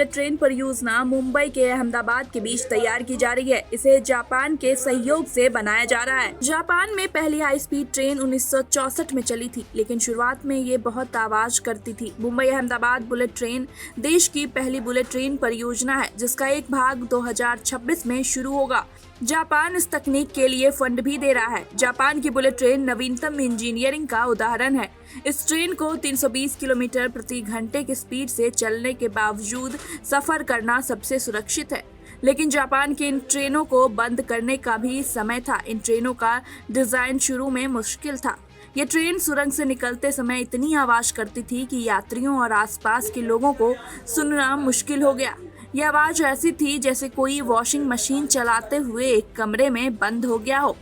Bullet train परियोजना मुंबई के अहमदाबाद के बीच तैयार की जा रही है। इसे जापान के सहयोग से बनाया जा रहा है। जापान में पहली हाई स्पीड ट्रेन 1964 में चली थी, लेकिन शुरुआत में ये बहुत आवाज करती थी। मुंबई अहमदाबाद बुलेट ट्रेन देश की पहली बुलेट ट्रेन परियोजना है, जिसका एक भाग 2026 में शुरू होगा। जापान इस तकनीक के लिए फंड भी दे रहा है। जापान की बुलेट ट्रेन नवीनतम इंजीनियरिंग का उदाहरण है। इस ट्रेन को 320 किलोमीटर प्रति घंटे की स्पीड से चलने के बावजूद सफर करना सबसे सुरक्षित है। लेकिन जापान की इन ट्रेनों को बंद करने का भी समय था। इन ट्रेनों का डिजाइन शुरू में मुश्किल था। ये ट्रेन सुरंग से निकलते समय इतनी आवाज करती थी कि यात्रियों और आसपास के लोगों को सुनना मुश्किल हो गया। यह आवाज ऐसी थी जैसे कोई वॉशिंग मशीन चलाते हुए एक कमरे में बंद हो गया हो।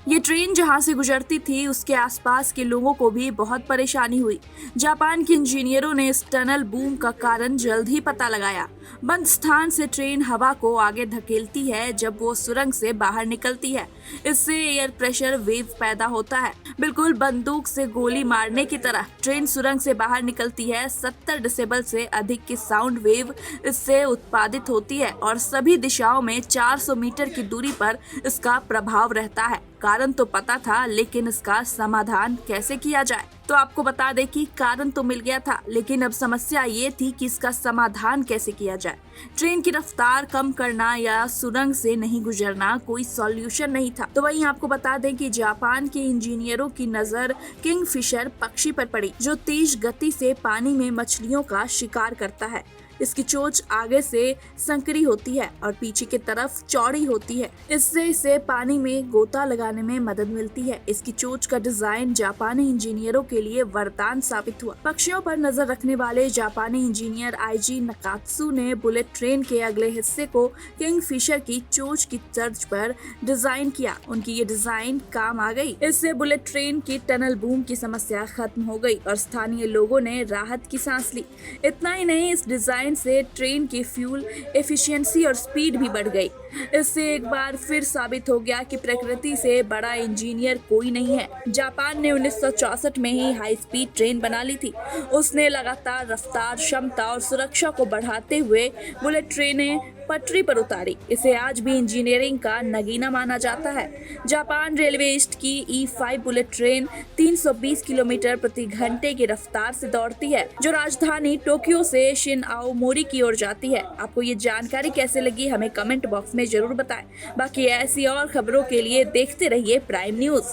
ये ट्रेन जहां से गुजरती थी, उसके आसपास के लोगों को भी बहुत परेशानी हुई। जापान के इंजीनियरों ने इस टनल बूम का कारण जल्द ही पता लगाया। बंद स्थान से ट्रेन हवा को आगे धकेलती है जब वो सुरंग से बाहर निकलती है। इससे एयर प्रेशर वेव पैदा होता है, बिल्कुल बंदूक से गोली मारने की तरह। ट्रेन सुरंग से बाहर निकलती है। 70 डेसिबल से अधिक की साउंड वेव इससे उत्पादित होती है और सभी दिशाओं में 400 मीटर की दूरी पर इसका प्रभाव रहता है। कारण तो पता था, लेकिन इसका समाधान कैसे किया जाए? तो आपको बता दें कि कारण तो मिल गया था, लेकिन अब समस्या ये थी कि इसका समाधान कैसे किया जाए। ट्रेन की रफ्तार कम करना या सुरंग से नहीं गुजरना कोई सॉल्यूशन नहीं था। तो वहीं आपको बता दें कि जापान के इंजीनियरों की नजर किंगफिशर पक्षी पर पड़ी, जो तेज गति से पानी में मछलियों का शिकार करता है। इसकी चोंच आगे से संकरी होती है और पीछे की तरफ चौड़ी होती है। इससे इसे पानी में गोता लगाने में मदद मिलती है। इसकी चोंच का डिजाइन जापानी इंजीनियरों के लिए वरदान साबित हुआ। पक्षियों पर नजर रखने वाले जापानी इंजीनियर आईजी नकात्सु ने बुलेट ट्रेन के अगले हिस्से को किंगफिशर की चोंच की तर्ज पर डिजाइन किया। उनकी ये डिजाइन काम आ गई। इससे बुलेट ट्रेन की टनल बूम की समस्या खत्म हो गई और स्थानीय लोगों ने राहत की सांस ली। इतना ही नहीं, इस डिजाइन से ट्रेन की फ्यूल एफिशिएंसी और स्पीड भी बढ़ गई। इससे एक बार फिर साबित हो गया कि प्रकृति से बड़ा इंजीनियर कोई नहीं है। जापान ने 1964 में ही हाई स्पीड ट्रेन बना ली थी। उसने लगातार रफ्तार, क्षमता और सुरक्षा को बढ़ाते हुए बुलेट ट्रेनें पटरी पर उतारी। इसे आज भी इंजीनियरिंग का नगीना माना जाता है। जापान रेलवे ईस्ट की E5 बुलेट ट्रेन 320 किलोमीटर प्रति घंटे की रफ्तार से दौड़ती है, जो राजधानी टोक्यो से शिनआओमोरी की ओर जाती है। आपको ये जानकारी कैसे लगी, हमें कमेंट बॉक्स में जरूर बताएं। बाकी ऐसी और खबरों के लिए देखते रहिए प्राइम न्यूज।